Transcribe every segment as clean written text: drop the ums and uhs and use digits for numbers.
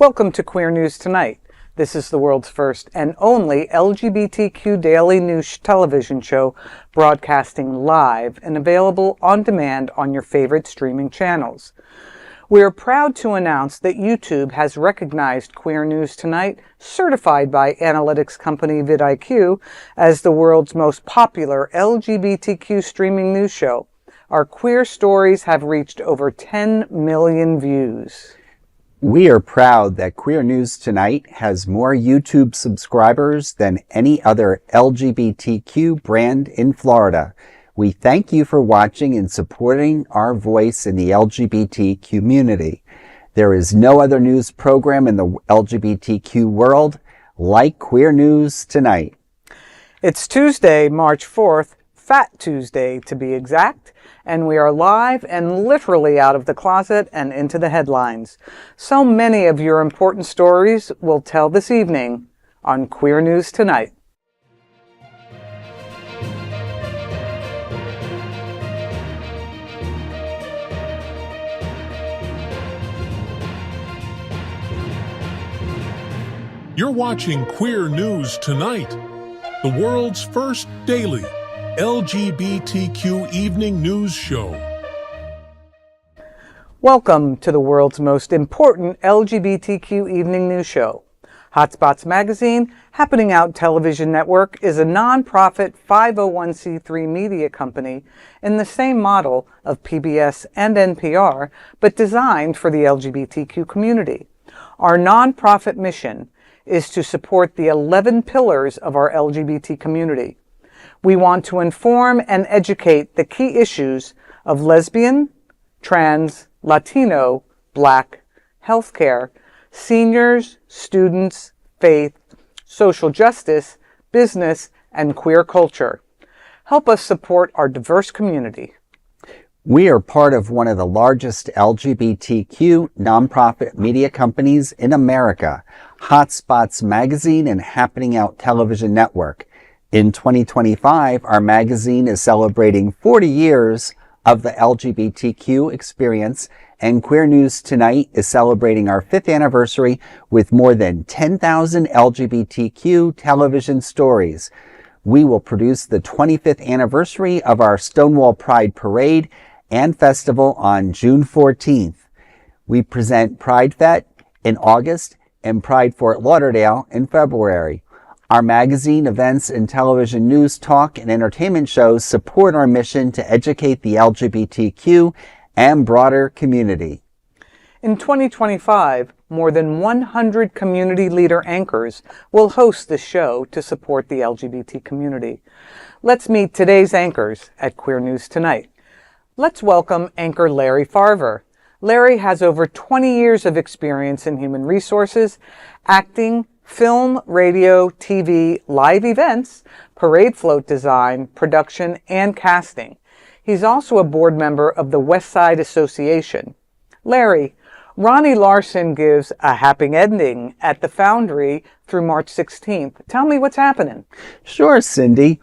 Welcome to Queer News Tonight. This is the world's first and only LGBTQ daily news television show broadcasting live and available on demand on your favorite streaming channels. We are proud to announce that YouTube has recognized Queer News Tonight, certified by analytics company vidIQ, as the world's most popular LGBTQ streaming news show. Our queer stories have reached over 10 million views. We are proud that Queer News Tonight has more YouTube subscribers than any other LGBTQ brand in Florida. We thank you for watching and supporting our voice in the LGBT community. There is no other news program in the LGBTQ world like Queer News Tonight. It's Tuesday, March 4th, Fat Tuesday to be exact, and we are live and literally out of the closet and into the headlines. So many of your important stories we'll tell this evening on Queer News Tonight. You're watching Queer News Tonight, the world's first daily LGBTQ evening news show. Welcome to the world's most important LGBTQ evening news show. Hotspots Magazine, Happening Out Television Network, is a non-profit 501c3 media company in the same model of PBS and NPR, but designed for the LGBTQ community. Our non-profit mission is to support the 11 pillars of our LGBT community. We want to inform and educate the key issues of lesbian, trans, Latino, Black, healthcare, seniors, students, faith, social justice, business, and queer culture. Help us support our diverse community. We are part of one of the largest LGBTQ nonprofit media companies in America, Hotspots Magazine and Happening Out Television Network. In 2025, our magazine is celebrating 40 years of the LGBTQ experience, and Queer News Tonight is celebrating our 5th anniversary with more than 10,000 LGBTQ television stories. We will produce the 25th anniversary of our Stonewall Pride Parade and Festival on June 14th. We present Pride Fest in August and Pride Fort Lauderdale in February. Our magazine, events, and television news, talk, and entertainment shows support our mission to educate the LGBTQ and broader community. In 2025, more than 100 community leader anchors will host the show to support the LGBT community. Let's meet today's anchors at Queer News Tonight. Let's welcome anchor Larry Farver. Larry has over 20 years of experience in human resources, acting, film, radio, TV, live events, parade float design, production, and casting. He's also a board member of the West Side Association. Larry, Ronnie Larsen gives a happy ending at the Foundry through March 16th. Tell me what's happening. Sure, Cindy.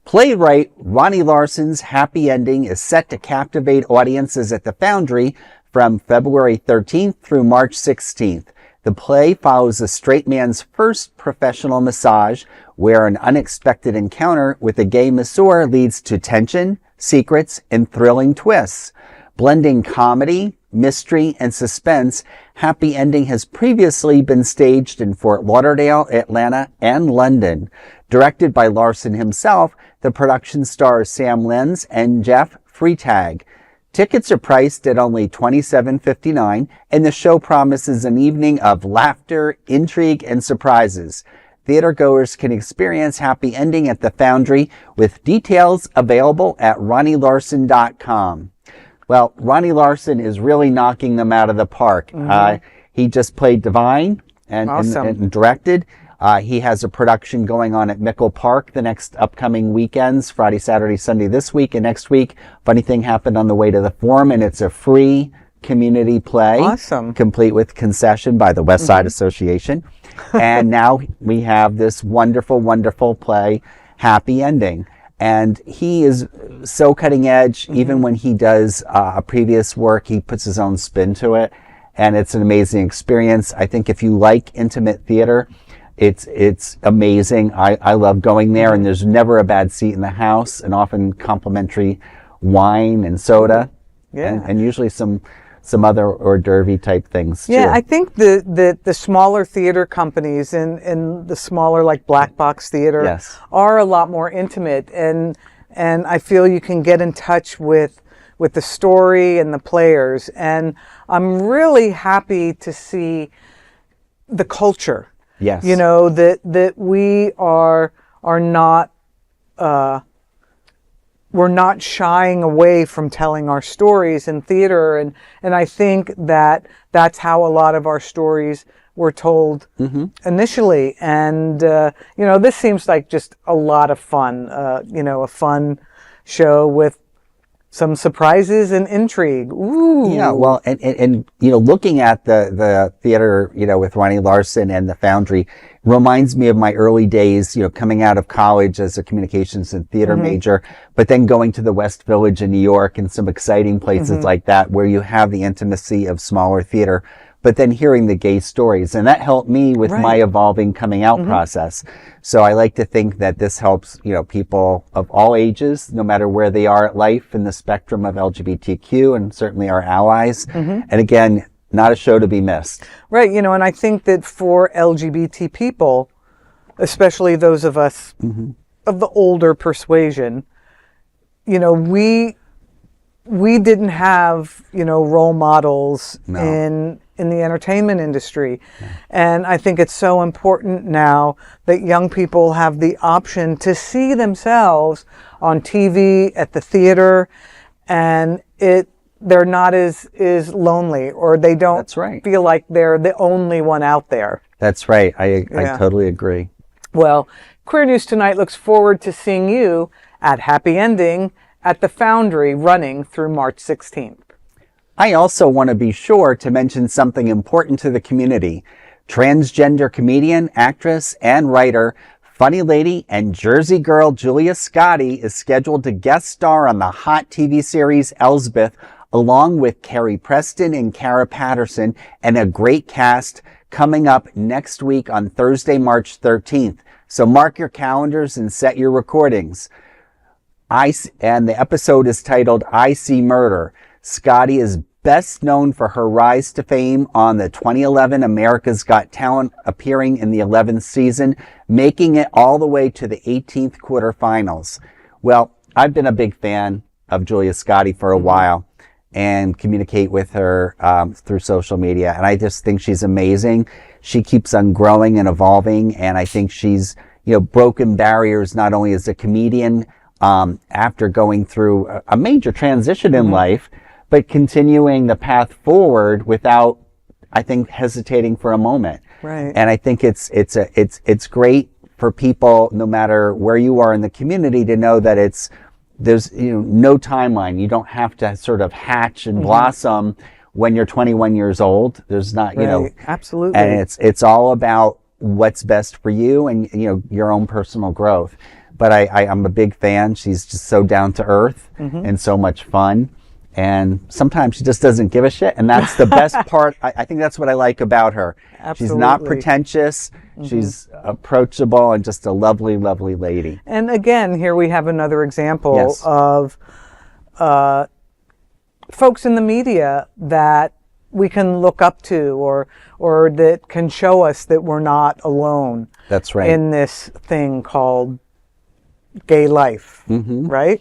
Playwright Ronnie Larsen's happy ending is set to captivate audiences at the Foundry from February 13th through March 16th. The play follows a straight man's first professional massage, where an unexpected encounter with a gay masseur leads to tension, secrets, and thrilling twists. Blending comedy, mystery, and suspense, Happy Ending has previously been staged in Fort Lauderdale, Atlanta, and London. Directed by Larsen himself, the production stars Sam Lenz and Jeff Freitag. Tickets are priced at only $27.59, and the show promises an evening of laughter, intrigue, and surprises. Theatergoers can experience Happy Ending at the Foundry, with details available at RonnieLarsen.com. Well, Ronnie Larsen is really knocking them out of the park. He just played Divine and directed. He has a production going on at Mickle Park the next upcoming weekends, Friday, Saturday, Sunday this week, and next week. Funny thing happened on the way to the Forum, and it's a free community play. Awesome. Complete with concession by the West Side Association. And now we have this wonderful, wonderful play, Happy Ending. And he is so cutting edge. Even when he does a previous work, he puts his own spin to it. and it's an amazing experience. I think if you like intimate theater, it's amazing. I love going there, and there's never a bad seat in the house, and often complimentary wine and soda, and usually some other hors d'oeuvre type things too. Yeah, I think the smaller theater companies and the smaller like black box theater are a lot more intimate, and I feel you can get in touch with the story and the players, and I'm really happy to see the culture. Yes. You know, that we are not we're not shying away from telling our stories in theater, and I think that's how a lot of our stories were told initially. And you know, this seems like just a lot of fun. You know, a fun show with some surprises and intrigue. Ooh. Yeah, well, and you know, looking at the theater, you know, with Ronnie Larsen and the Foundry reminds me of my early days, you know, coming out of college as a communications and theater major, but then going to the West Village in New York and some exciting places like that where you have the intimacy of smaller theater, but then hearing the gay stories. And that helped me with my evolving coming out process. So I like to think that this helps, you know, people of all ages, no matter where they are at life in the spectrum of LGBTQ, and certainly our allies. And again, not a show to be missed. Right. You know, and I think that for LGBT people, especially those of us of the older persuasion, you know, we didn't have, you know, role models in the entertainment industry. And I think it's so important now that young people have the option to see themselves on TV, at the theater, and they're not as lonely, or they don't feel like they're the only one out there. That's right. I totally agree. Well, Queer News Tonight looks forward to seeing you at Happy Ending at the Foundry, running through March 16th. I also want to be sure to mention something important to the community. Transgender comedian, actress, and writer, funny lady, and Jersey girl Julia Scotti is scheduled to guest star on the hot TV series Elsbeth, along with Carrie Preston and Cara Patterson, and a great cast coming up next week on Thursday, March 13th. So mark your calendars and set your recordings. And the episode is titled I See Murder. Scotti is best known for her rise to fame on the 2011 America's Got Talent, appearing in the 11th season, making it all the way to the 18th quarterfinals. Well, I've been a big fan of Julia Scotti for a while and communicate with her through social media. And I just think she's amazing. She keeps on growing and evolving. And I think she's, you know, broken barriers, not only as a comedian, after going through a major transition in life, but continuing the path forward without, I think, hesitating for a moment. Right. And I think it's great for people, no matter where you are in the community, to know that there's, you know, no timeline. You don't have to sort of hatch and blossom when you're 21 years old. There's not, you know, absolutely. And it's all about what's best for you and, you know, your own personal growth. But I'm a big fan. She's just so down to earth and so much fun. And sometimes she just doesn't give a shit. And that's the best part. I think that's what I like about her. Absolutely. She's not pretentious. She's approachable and just a lovely, lovely lady. And again, here we have another example of folks in the media that we can look up to, or that can show us that we're not alone. That's right. In this thing called gay life, right?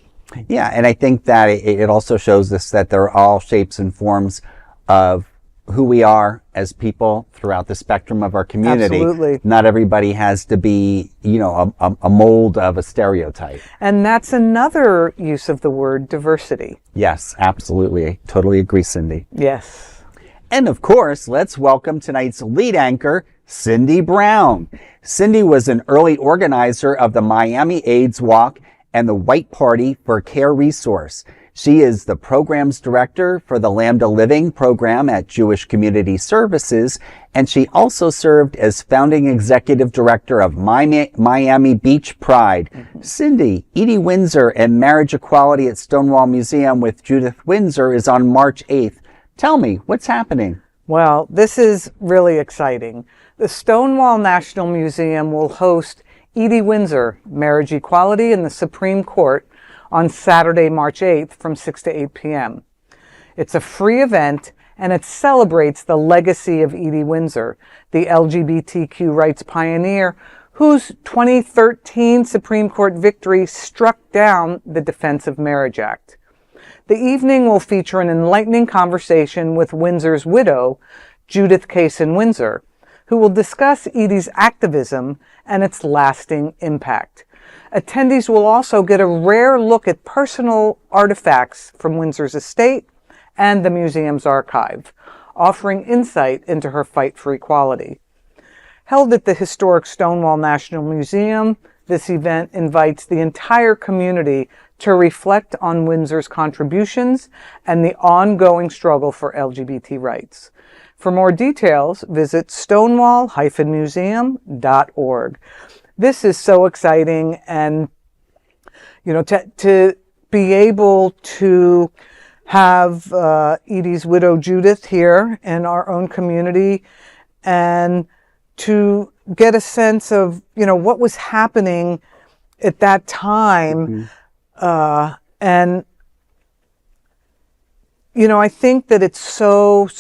Yeah, and I think that it also shows us that there are all shapes and forms of who we are as people throughout the spectrum of our community. Absolutely. Not everybody has to be, you know, a mold of a stereotype. And that's another use of the word diversity. Yes, absolutely. I totally agree, Cindy. Yes. And of course, let's welcome tonight's lead anchor, Cindy Brown. Cindy was an early organizer of the Miami AIDS Walk and the White Party for Care Resource. She is the programs director for the Lambda Living program at Jewish Community Services, and she also served as founding executive director of Miami Beach Pride. Cindy, Edie Windsor and Marriage Equality at Stonewall Museum with Judith Windsor is on March 8th. Tell me, what's happening? Well, this is really exciting. The Stonewall National Museum will host Edie Windsor, Marriage Equality in the Supreme Court, on Saturday, March 8th from 6 to 8 p.m. It's a free event, and it celebrates the legacy of Edie Windsor, the LGBTQ rights pioneer whose 2013 Supreme Court victory struck down the Defense of Marriage Act. The evening will feature an enlightening conversation with Windsor's widow, Judith Windsor, who will discuss Edie's activism and its lasting impact. Attendees will also get a rare look at personal artifacts from Windsor's estate and the museum's archive, offering insight into her fight for equality. Held at the historic Stonewall National Museum, this event invites the entire community to reflect on Windsor's contributions and the ongoing struggle for LGBT rights. For more details, visit stonewall-museum.org. This is so exciting, and to be able to have Edie's widow Judith here in our own community, and to get a sense of what was happening at that time. And I think that it's so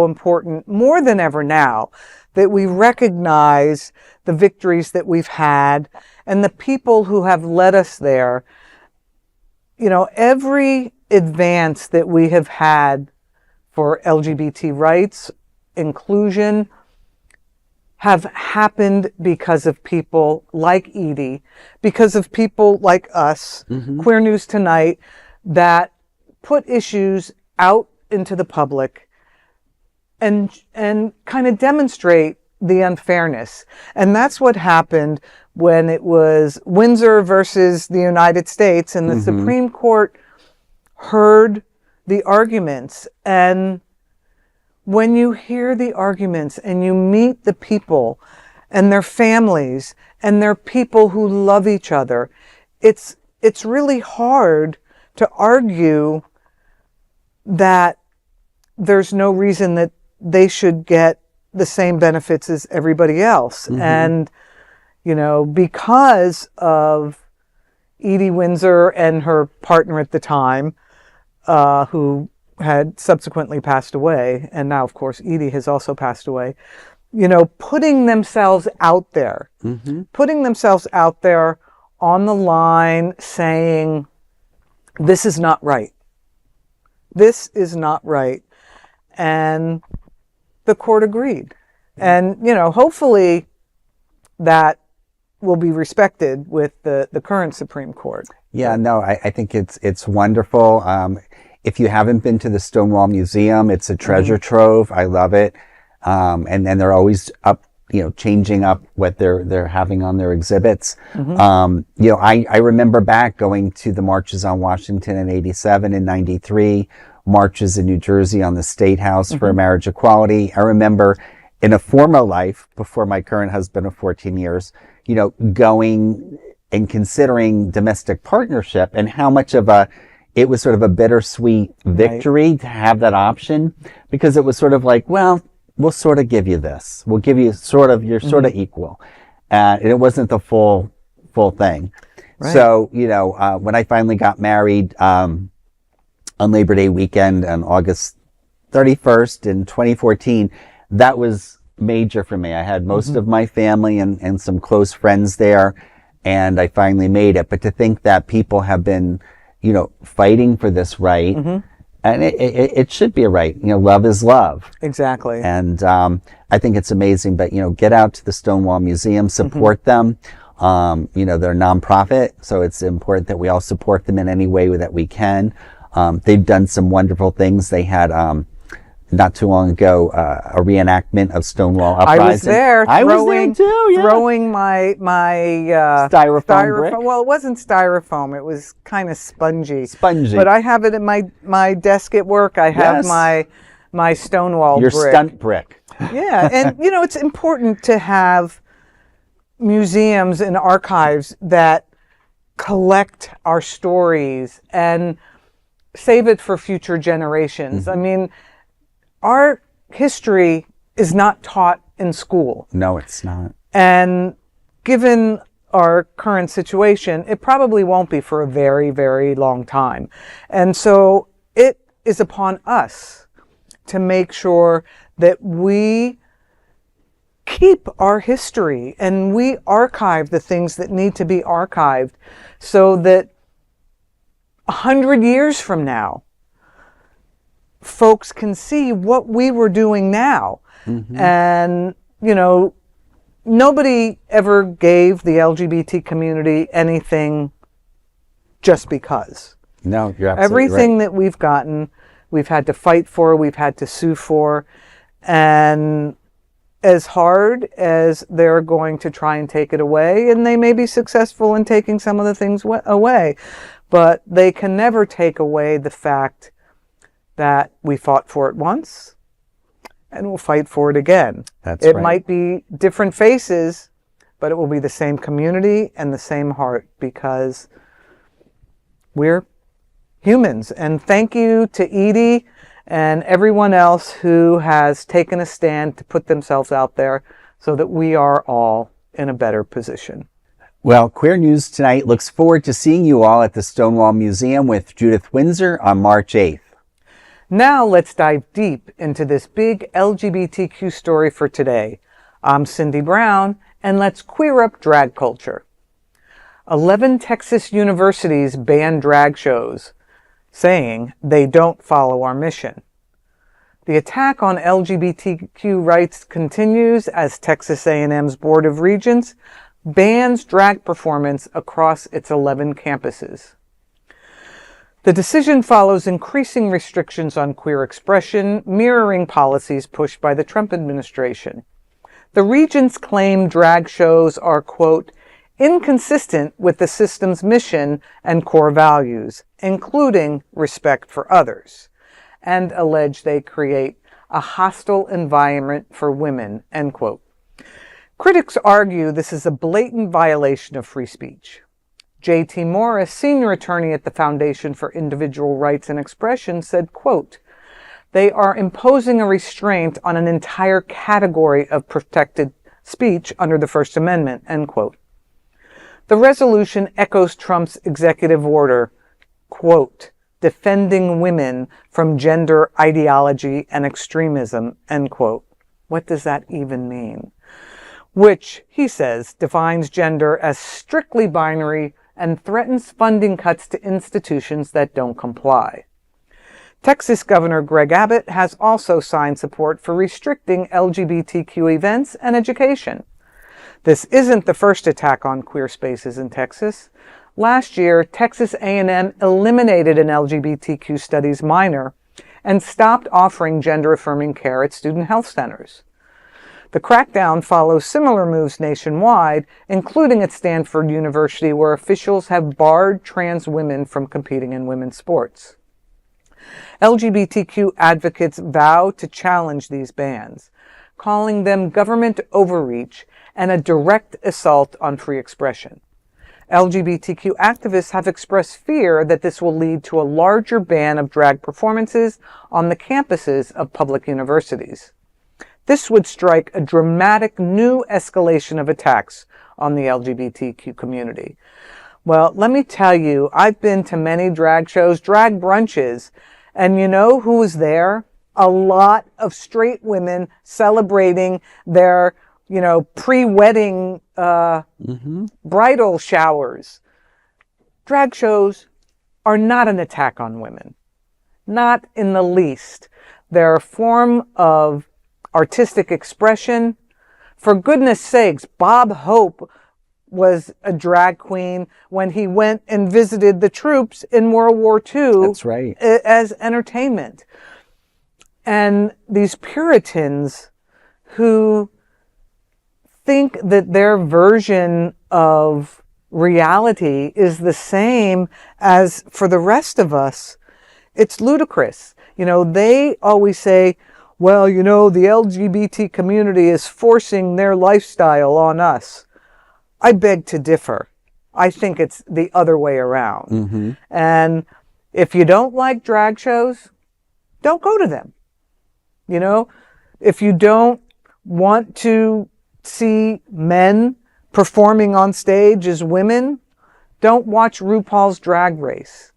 important, more than ever now, that we recognize the victories that we've had and the people who have led us there. Every advance that we have had for LGBT rights, inclusion, have happened because of people like Edie, because of people like us, Queer News Tonight, that put issues out into the public and kind of demonstrate the unfairness. And that's what happened when it was Windsor versus the United States, and the Supreme Court heard the arguments. And when you hear the arguments and you meet the people and their families and their people who love each other, it's really hard to argue that there's no reason that they should get the same benefits as everybody else. And, because of Edie Windsor and her partner at the time, who had subsequently passed away, and now, of course, Edie has also passed away, putting themselves out there, putting themselves out there on the line, saying, this is not right. This is not right. And the court agreed. And, hopefully that will be respected with the current Supreme Court. Yeah, no, I think it's wonderful. If you haven't been to the Stonewall Museum, it's a treasure trove. I love it. And they're always up, changing up what they're having on their exhibits. I remember back going to the marches on Washington in 87 and 93, marches in New Jersey on the State House for marriage equality. I remember in a former life, before my current husband of 14 years, going and considering domestic partnership, and how much of it was sort of a bittersweet victory to have that option, because it was sort of like, well, we'll sort of give you this. We'll give you you're sort of equal. And it wasn't the full thing. Right. So, when I finally got married on Labor Day weekend on August 31st in 2014, that was major for me. I had most of my family and some close friends there, and I finally made it. But to think that people have been fighting for this right, and it should be a right. Love is love. Exactly. And I think it's amazing. But get out to the Stonewall Museum, support them. They're a nonprofit, so it's important that we all support them in any way that we can. They've done some wonderful things. They had not too long ago a reenactment of Stonewall Uprising. I was there. I was there too. Yeah. Throwing my styrofoam brick. Well, it wasn't styrofoam. It was kind of spongy. Spongy. But I have it in my desk at work. I have my Stonewall Your brick. stunt brick. Yeah, and it's important to have museums and archives that collect our stories and save it for future generations. I mean, our history is not taught in school. No, it's not. And given our current situation, it probably won't be for a very, very long time. And so it is upon us to make sure that we keep our history and we archive the things that need to be archived so that 100 years from now, folks can see what we were doing now. And, you know, nobody ever gave the LGBT community anything just because. No, you're absolutely Everything right. that we've gotten, we've had to fight for, we've had to sue for. And as hard as they're going to try and take it away, and they may be successful in taking some of the things away, but they can never take away the fact that we fought for it once and we'll fight for it again. That's it right. might be different faces, but it will be the same community and the same heart because we're humans. And thank you to Edie and everyone else who has taken a stand to put themselves out there so that we are all in a better position. Well, Queer News Tonight looks forward to seeing you all at the Stonewall Museum with Judith Windsor on March 8th. Now let's dive deep into this big LGBTQ story for today. I'm Cindy Brown, and let's queer up drag culture. 11 Texas universities ban drag shows, saying they don't follow our mission. The attack on LGBTQ rights continues as Texas A&M's Board of Regents bans drag performance across its 11 campuses. The decision follows increasing restrictions on queer expression, mirroring policies pushed by the Trump administration. The regents claim drag shows are, quote, inconsistent with the system's mission and core values, including respect for others, and allege they create a hostile environment for women, end quote. Critics argue this is a blatant violation of free speech. J.T. Morris, senior attorney at the Foundation for Individual Rights and Expression, said, quote, they are imposing a restraint on an entire category of protected speech under the First Amendment, end quote. The resolution echoes Trump's executive order, quote, defending women from gender ideology and extremism, end quote. What does that even mean? Which, he says, defines gender as strictly binary and threatens funding cuts to institutions that don't comply. Texas Governor Greg Abbott has also signed support for restricting LGBTQ events and education. This isn't the first attack on queer spaces in Texas. Last year, Texas A&M eliminated an LGBTQ studies minor and stopped offering gender-affirming care at student health centers. The crackdown follows similar moves nationwide, including at Stanford University, where officials have barred trans women from competing in women's sports. LGBTQ advocates vow to challenge these bans, calling them government overreach and a direct assault on free expression. LGBTQ activists have expressed fear that this will lead to a larger ban of drag performances on the campuses of public universities. This would strike a dramatic new escalation of attacks on the LGBTQ community. Well, let me tell you, I've been to many drag shows, drag brunches, and you know who was there? A lot of straight women celebrating their, pre-wedding bridal showers. Drag shows are not an attack on women. Not in the least. They're a form of artistic expression. For goodness sakes, Bob Hope was a drag queen when he went and visited the troops in World War II. That's right. As entertainment. And these Puritans who think that their version of reality is the same as for the rest of us, it's ludicrous. They always say, well, the LGBT community is forcing their lifestyle on us. I beg to differ. I think it's the other way around. Mm-hmm. And if you don't like drag shows, don't go to them. If you don't want to see men performing on stage as women, don't watch RuPaul's Drag Race.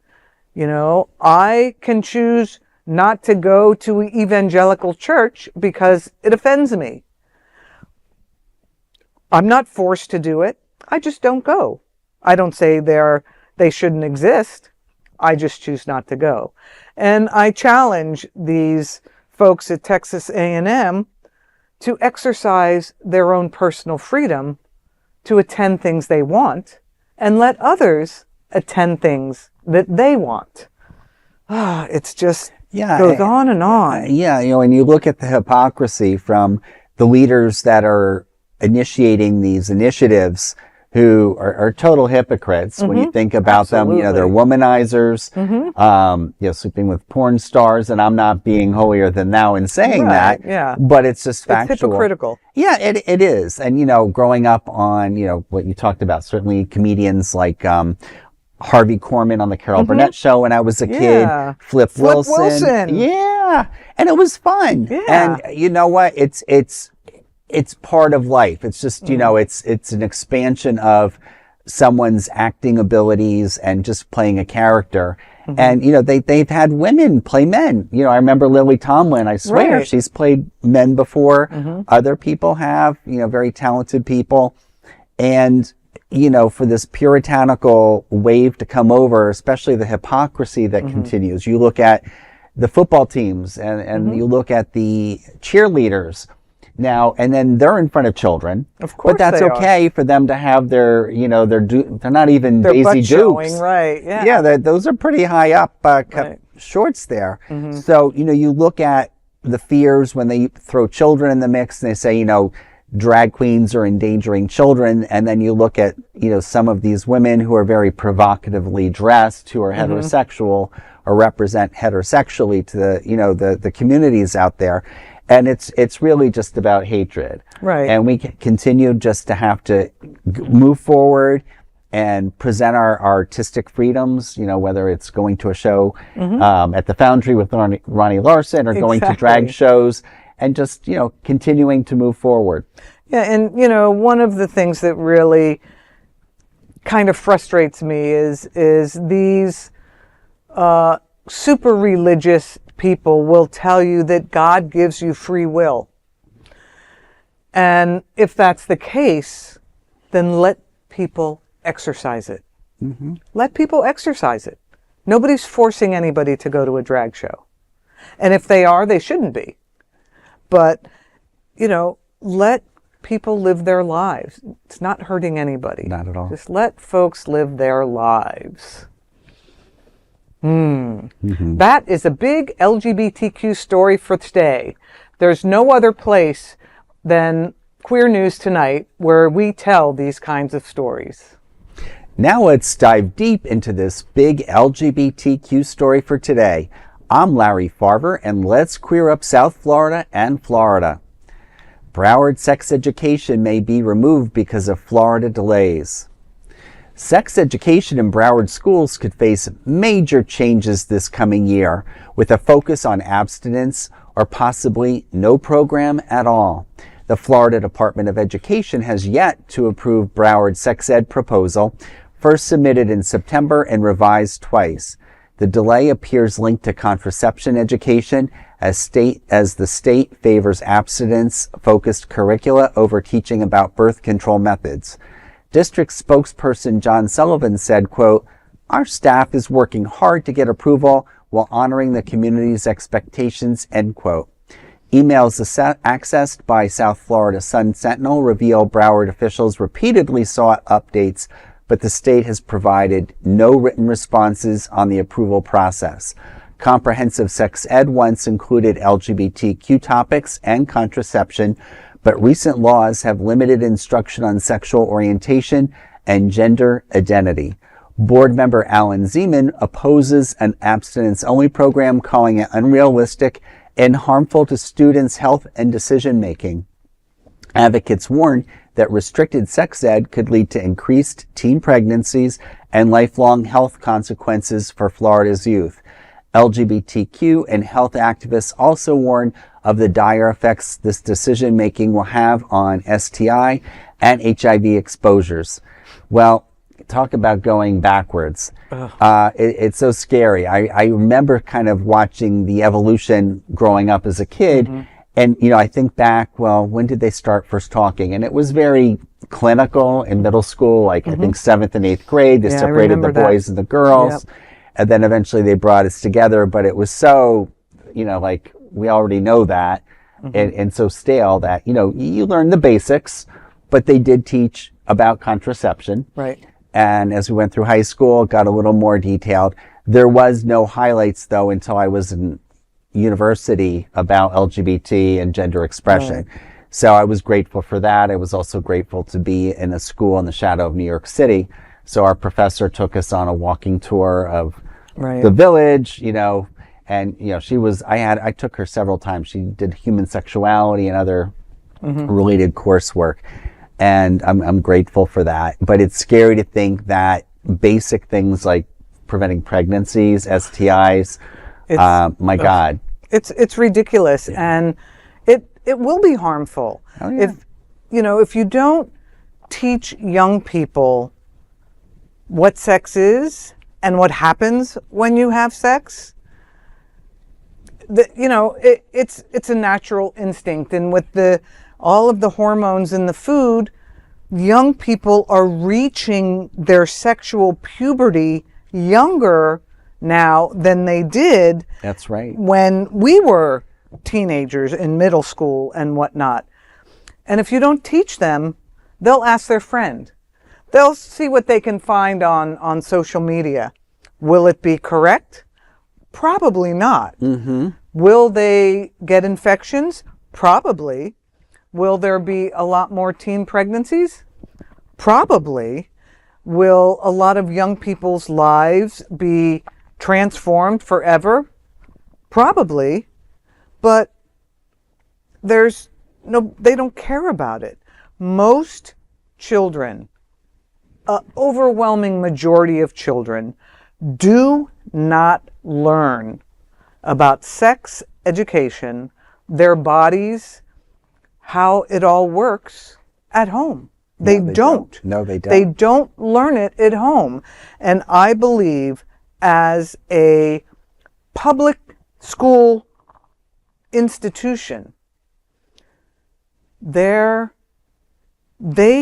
You know, I can choose not to go to an evangelical church because it offends me. I'm not forced to do it. I just don't go. I don't say they shouldn't exist. I just choose not to go. And I challenge these folks at Texas A&M to exercise their own personal freedom to attend things they want and let others attend things that they want. It's just goes on and on. Yeah, you know, and you look at the hypocrisy from the leaders that are initiating these initiatives who are total hypocrites when you think about them. You know, they're womanizers, you know, sleeping with porn stars, and I'm not being holier than thou in saying that. Yeah. But it's just factual. It's hypocritical. Yeah, it is. And, you know, growing up on, you know, what you talked about, certainly comedians like Harvey Korman on the Carol Burnett Show when I was a kid, Flip Wilson. Yeah. And it was fun. Yeah. And you know what? It's part of life. It's just, you know, it's an expansion of someone's acting abilities and just playing a character. And, you know, they've had women play men. You know, I remember Lily Tomlin, I swear, she's played men before. Other people have, you know, very talented people. And, you know, for this puritanical wave to come over, especially the hypocrisy that continues. You look at the football teams and you look at the cheerleaders now, and then they're in front of children. Of course, but that's okay for them to have their, you know, they're not even their Daisy butt Dukes. showing, right? Yeah, those are pretty high up cut shorts there. So, you know, you look at the fears when they throw children in the mix, and they say, you know, drag queens are endangering children, and then you look at, you know, some of these women who are very provocatively dressed, who are heterosexual or represent heterosexually to the, you know, the communities out there. And it's really just about hatred. Right. And we continue just to have to move forward and present our artistic freedoms, you know, whether it's going to a show at the Foundry with Ronnie Larsen or going to drag shows, and just, you know, continuing to move forward. Yeah, and, you know, one of the things that really kind of frustrates me is these super religious people will tell you that God gives you free will. And if that's the case, then let people exercise it. Let people exercise it. Nobody's forcing anybody to go to a drag show. And if they are, they shouldn't be. But, you know, let people live their lives. It's not hurting anybody. Not at all. Just let folks live their lives. That is a big LGBTQ story for today. There's no other place than Queer News Tonight where we tell these kinds of stories. Now let's dive deep into this big LGBTQ story for today. I'm Larry Farver, and let's queer up South Florida and Florida. Broward sex education may be removed because of Florida delays. Sex education in Broward schools could face major changes this coming year, with a focus on abstinence or possibly no program at all. The Florida Department of Education has yet to approve Broward's sex ed proposal, first submitted in September and revised twice. The delay appears linked to contraception education as the state favors abstinence-focused curricula over teaching about birth control methods. District spokesperson John Sullivan said, quote, "Our staff is working hard to get approval while honoring the community's expectations," end quote. Emails accessed by South Florida Sun Sentinel reveal Broward officials repeatedly sought updates, but the state has provided no written responses on the approval process. Comprehensive sex ed once included LGBTQ topics and contraception, but recent laws have limited instruction on sexual orientation and gender identity. Board member Alan Zeman opposes an abstinence-only program, calling it unrealistic and harmful to students' health and decision-making. Advocates warn that restricted sex ed could lead to increased teen pregnancies and lifelong health consequences for Florida's youth. LGBTQ and health activists also warn of the dire effects this decision making will have on STI and HIV exposures. Well, talk about going backwards. It's so scary. I remember kind of watching the evolution growing up as a kid. And, I think back, well, when did they start first talking? And it was very clinical in middle school, like I think 7th and 8th grade. They separated the boys and the girls. Yep. And then eventually they brought us together. But it was so, like we already know that and so stale that, you learn the basics, but they did teach about contraception. Right. And as we went through high school, it got a little more detailed. There was no highlights, though, until I was in university about LGBT and gender expression. Right. So I was grateful for that. I was also grateful to be in a school in the shadow of New York City. So our professor took us on a walking tour of the village, and, I took her several times. She did human sexuality and other related coursework. And I'm grateful for that. But it's scary to think that basic things like preventing pregnancies, STIs, my God. It's ridiculous. And it will be harmful. Oh, yeah. If you don't teach young people what sex is and what happens when you have sex, it's a natural instinct. And with all of the hormones in the food, young people are reaching their sexual puberty younger now than they did. That's right. When we were teenagers in middle school and whatnot. And if you don't teach them, they'll ask their friend. They'll see what they can find on social media. Will it be correct? Probably not. Will they get infections? Probably. Will there be a lot more teen pregnancies? Probably. Will a lot of young people's lives be transformed forever? Probably. But they don't care about it. Most children, overwhelming majority of children, do not learn about sex education, their bodies, how it all works at home. They don't. No, they don't. They don't learn it at home. And I believe as a public school institution, they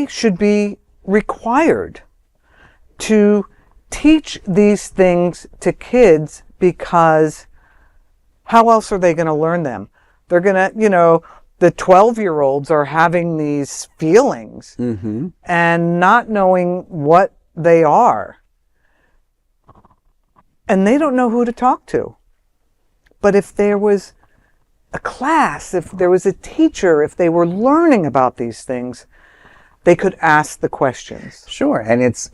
should be required to teach these things to kids, because how else are they going to learn them? They're going to, the 12-year-olds are having these feelings and not knowing what they are. And they don't know who to talk to. But if there was a class, if there was a teacher, if they were learning about these things, they could ask the questions. Sure. And it's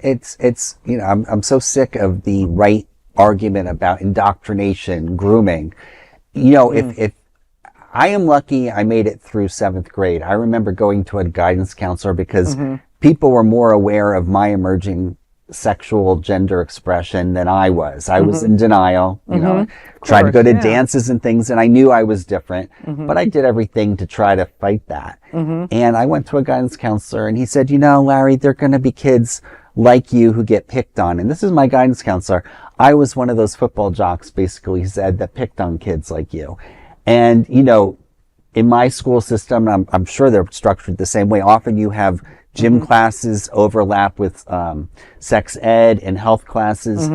I'm so sick of the right argument about indoctrination, grooming. If I am lucky I made it through 7th grade. I remember going to a guidance counselor because people were more aware of my emerging sexual gender expression than I was. I was in denial, tried to go to dances and things, and I knew I was different, but I did everything to try to fight that. And I went to a guidance counselor and he said, Larry, there are going to be kids like you who get picked on. And this is my guidance counselor. I was one of those football jocks, basically, he said, that picked on kids like you. And, in my school system, I'm sure they're structured the same way. Often you have gym classes overlap with sex ed and health classes.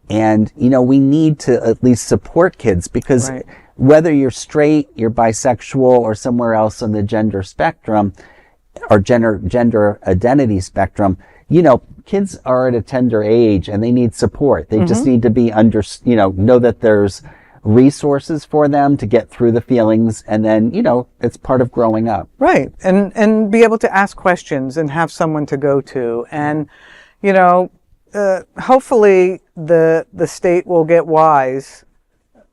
And, we need to at least support kids, because whether you're straight, you're bisexual, or somewhere else on the gender spectrum or gender identity spectrum, kids are at a tender age and they need support. They just need to be know that there's resources for them to get through the feelings, and then it's part of growing up, right? And be able to ask questions and have someone to go to, and hopefully the state will get wise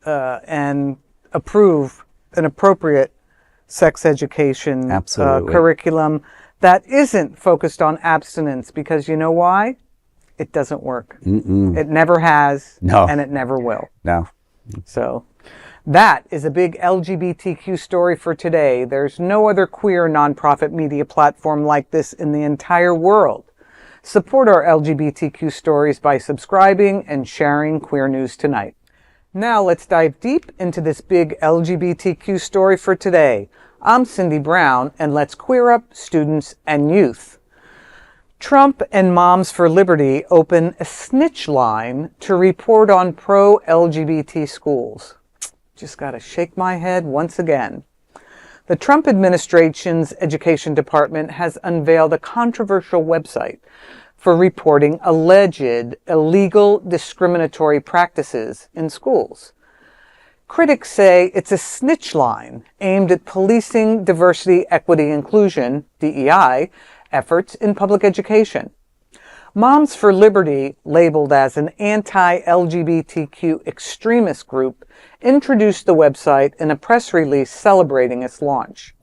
and approve an appropriate sex education curriculum that isn't focused on abstinence, because you know why? It doesn't work. It never has, and it never will. No. So that is a big LGBTQ story for today. There's no other queer nonprofit media platform like this in the entire world. Support our LGBTQ stories by subscribing and sharing Queer News Tonight. Now let's dive deep into this big LGBTQ story for today. I'm Cindy Brown, and let's queer up students and youth. Trump and Moms for Liberty open a snitch line to report on pro-LGBT schools. Just got to shake my head once again. The Trump administration's education department has unveiled a controversial website for reporting alleged illegal discriminatory practices in schools. Critics say it's a snitch line aimed at policing diversity, equity, inclusion, DEI, efforts in public education. Moms for Liberty, labeled as an anti-LGBTQ extremist group, introduced the website in a press release celebrating its launch.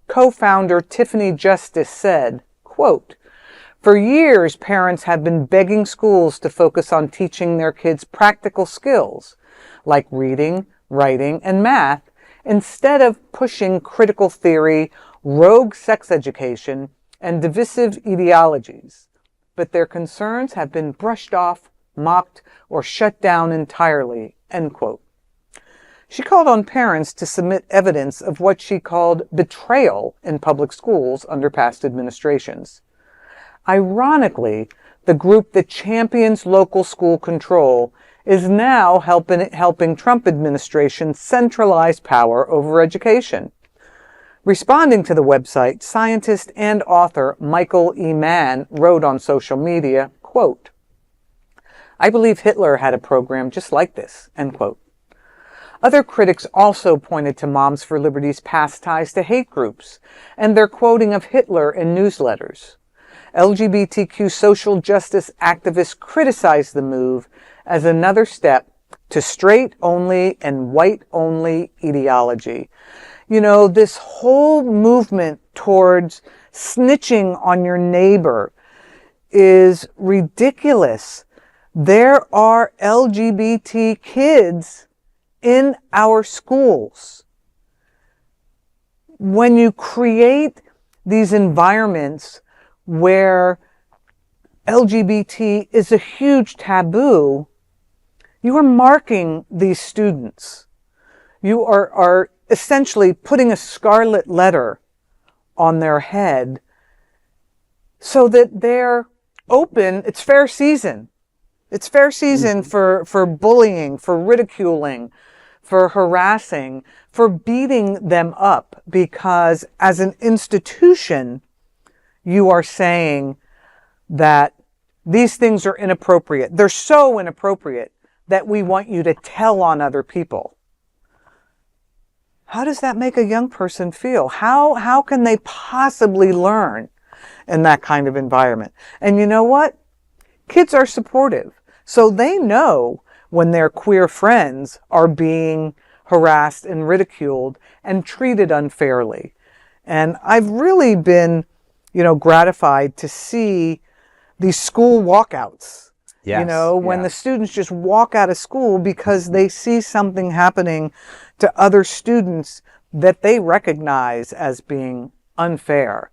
Co-founder Tiffany Justice said, quote, "For years, parents have been begging schools to focus on teaching their kids practical skills like reading, writing, and math, instead of pushing critical theory, rogue sex education, and divisive ideologies. But their concerns have been brushed off, mocked, or shut down entirely," end quote. She called on parents to submit evidence of what she called betrayal in public schools under past administrations. Ironically, the group that champions local school control is now helping Trump administration centralize power over education. Responding to the website, scientist and author Michael E. Mann wrote on social media, quote, "I believe Hitler had a program just like this," end quote. Other critics also pointed to Moms for Liberty's past ties to hate groups and their quoting of Hitler in newsletters. LGBTQ social justice activists criticized the move as another step to straight-only and white-only ideology. You know, this whole movement towards snitching on your neighbor is ridiculous. There are LGBT kids in our schools. When you create these environments where LGBT is a huge taboo, you are marking these students. You are essentially putting a scarlet letter on their head so that they're open. It's fair season. It's fair season for bullying, for ridiculing, for harassing, for beating them up, because as an institution, you are saying that these things are inappropriate. They're so inappropriate that we want you to tell on other people. How does that make a young person feel? How can they possibly learn in that kind of environment? And you know what? Kids are supportive. So they know when their queer friends are being harassed and ridiculed and treated unfairly. And I've really been, gratified to see these school walkouts. Yes, When the students just walk out of school because they see something happening to other students that they recognize as being unfair.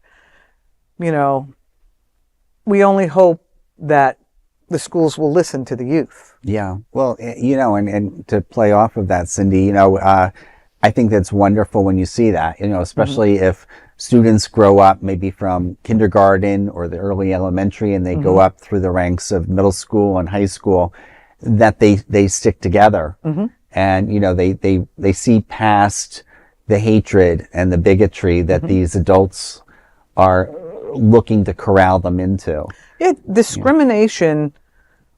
We only hope that the schools will listen to the youth. Yeah. Well, and to play off of that, Cindy, I think that's wonderful when you see that, especially if students grow up maybe from kindergarten or the early elementary and they go up through the ranks of middle school and high school, that they stick together. And, they see past the hatred and the bigotry that these adults are looking to corral them into. Discrimination,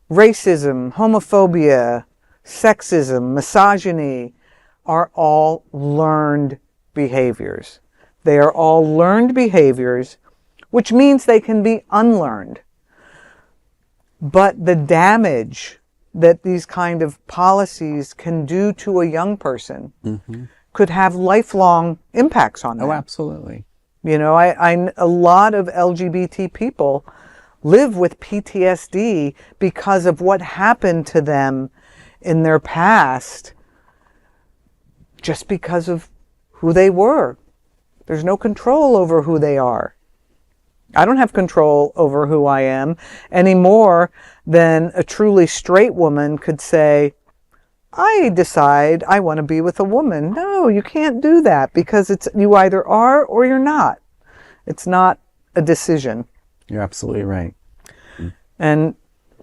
racism, homophobia, sexism, misogyny are all learned behaviors. They are all learned behaviors, which means they can be unlearned. But the damage that these kind of policies can do to a young person could have lifelong impacts on them. Oh, absolutely. A lot of LGBT people live with PTSD because of what happened to them in their past just because of who they were. There's no control over who they are. I don't have control over who I am any more than a truly straight woman could say, I decide I want to be with a woman. No, you can't do that because you either are or you're not. It's not a decision. You're absolutely right. And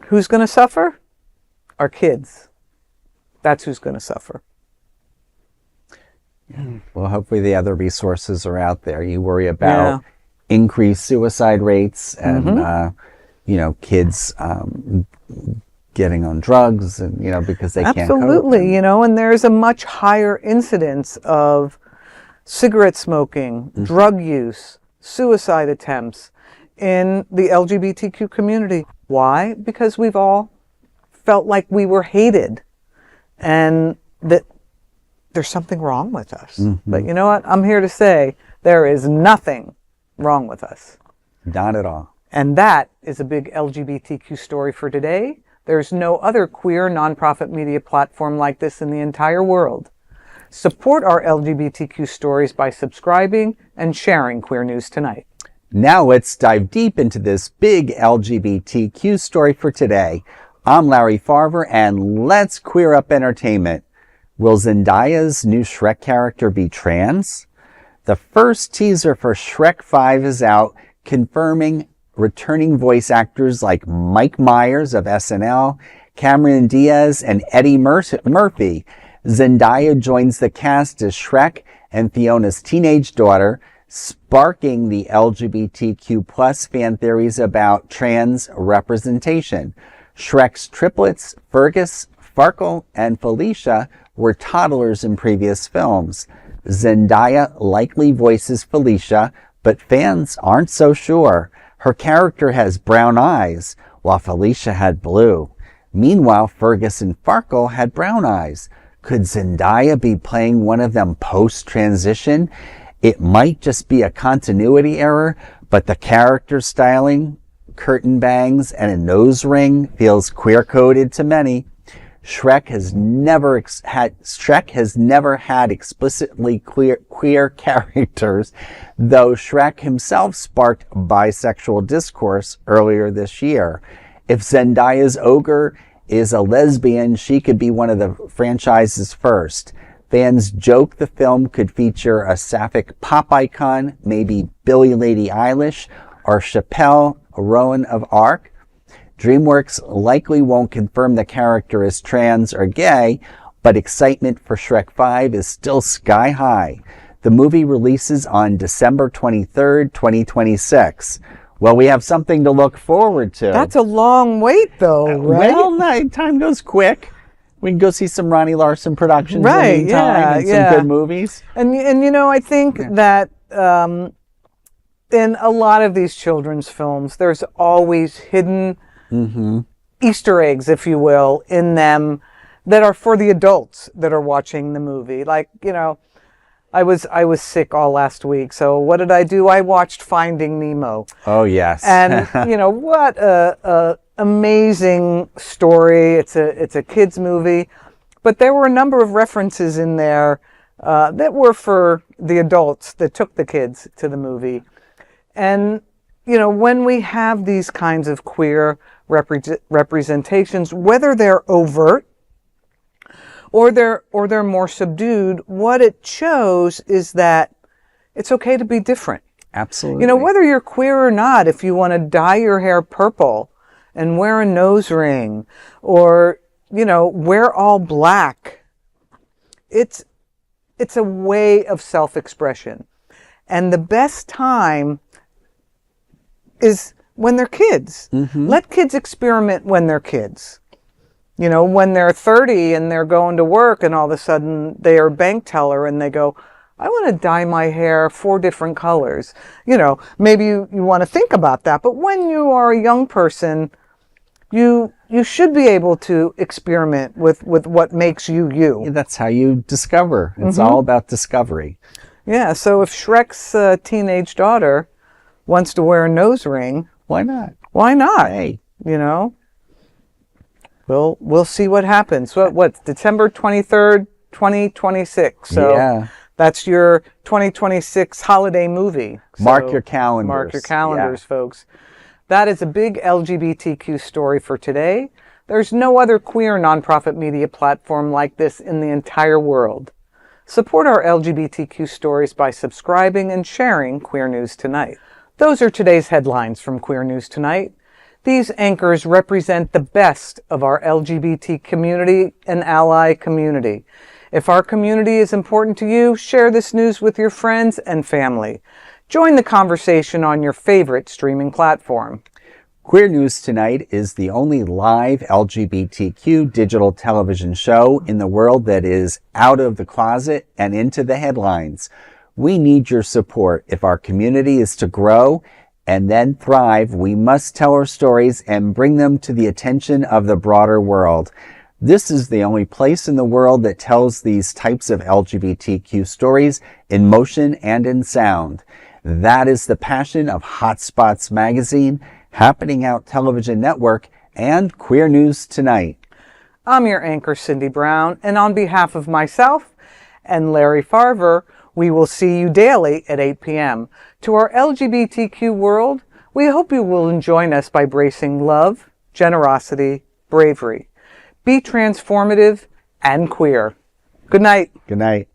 who's going to suffer? Our kids. That's who's going to suffer. Well, hopefully the other resources are out there. You worry about increased suicide rates and, kids getting on drugs and, because they can't cope. Absolutely, and there's a much higher incidence of cigarette smoking, drug use, suicide attempts in the LGBTQ community. Why? Because we've all felt like we were hated and that there's something wrong with us. But you know what? I'm here to say there is nothing wrong with us. Not at all. And that is a big LGBTQ story for today. There's no other queer nonprofit media platform like this in the entire world. Support our LGBTQ stories by subscribing and sharing Queer News Tonight. Now let's dive deep into this big LGBTQ story for today. I'm Larry Farver, and let's queer up entertainment. Will Zendaya's new Shrek character be trans? The first teaser for Shrek 5 is out, confirming returning voice actors like Mike Myers of SNL, Cameron Diaz, and Eddie Murphy. Zendaya joins the cast as Shrek and Fiona's teenage daughter, sparking the LGBTQ plus fan theories about trans representation. Shrek's triplets, Fergus, Farkle, and Felicia, were toddlers in previous films. Zendaya likely voices Felicia, but fans aren't so sure. Her character has brown eyes, while Felicia had blue. Meanwhile, Fergus and Farkle had brown eyes. Could Zendaya be playing one of them post-transition? It might just be a continuity error, but the character styling, curtain bangs, and a nose ring feels queer-coded to many. Shrek has never had explicitly queer characters, though Shrek himself sparked bisexual discourse earlier this year. If Zendaya's ogre is a lesbian, she could be one of the franchise's first. Fans joke the film could feature a sapphic pop icon, maybe Billie Lady Eilish or Chappelle Rowan of Arc. DreamWorks likely won't confirm the character is trans or gay, but excitement for Shrek 5 is still sky high. The movie releases on December 23rd, 2026. Well, we have something to look forward to. That's a long wait, though, right? Well, no, time goes quick. We can go see some Ronnie Larsen productions right, in the meantime and some good movies. And I think that in a lot of these children's films, there's always hidden Easter eggs, if you will, in them that are for the adults that are watching the movie. Like, I was sick all last week, so what did I do? I watched Finding Nemo. Oh, yes. And, what a amazing story. It's a kid's movie, but there were a number of references in there that were for the adults that took the kids to the movie. And, when we have these kinds of queer representations, whether they're overt or they're more subdued, what it shows is that it's okay to be different. Absolutely. Whether you're queer or not, if you want to dye your hair purple and wear a nose ring or, wear all black, it's a way of self-expression. And the best time is when they're kids. Let kids experiment when they're kids. When they're 30 and they're going to work and all of a sudden they are a bank teller and they go, I want to dye my hair 4 different colors. Maybe you want to think about that. But when you are a young person, you should be able to experiment with what makes you you. Yeah, that's how you discover. It's all about discovery. Yeah, so if Shrek's teenage daughter wants to wear a nose ring, why not? Why not? Hey. We'll see what happens. What's December 23rd, 2026. So yeah. that's your 2026 holiday movie. Mark So your calendars. Mark your calendars, folks. That is a big LGBTQ story for today. There's no other queer nonprofit media platform like this in the entire world. Support our LGBTQ stories by subscribing and sharing Queer News Tonight. Those are today's headlines from Queer News Tonight. These anchors represent the best of our LGBT community and ally community. If our community is important to you, share this news with your friends and family. Join the conversation on your favorite streaming platform. Queer News Tonight is the only live LGBTQ digital television show in the world that is out of the closet and into the headlines. We need your support. If our community is to grow and then thrive, we must tell our stories and bring them to the attention of the broader world. This is the only place in the world that tells these types of LGBTQ stories in motion and in sound. That is the passion of Hotspots Magazine, Happening Out Television Network, and Queer News Tonight. I'm your anchor, Cindy Brown, and on behalf of myself and Larry Farver, we will see you daily at 8 p.m. To our LGBTQ world, we hope you will join us by bracing love, generosity, bravery. Be transformative and queer. Good night. Good night.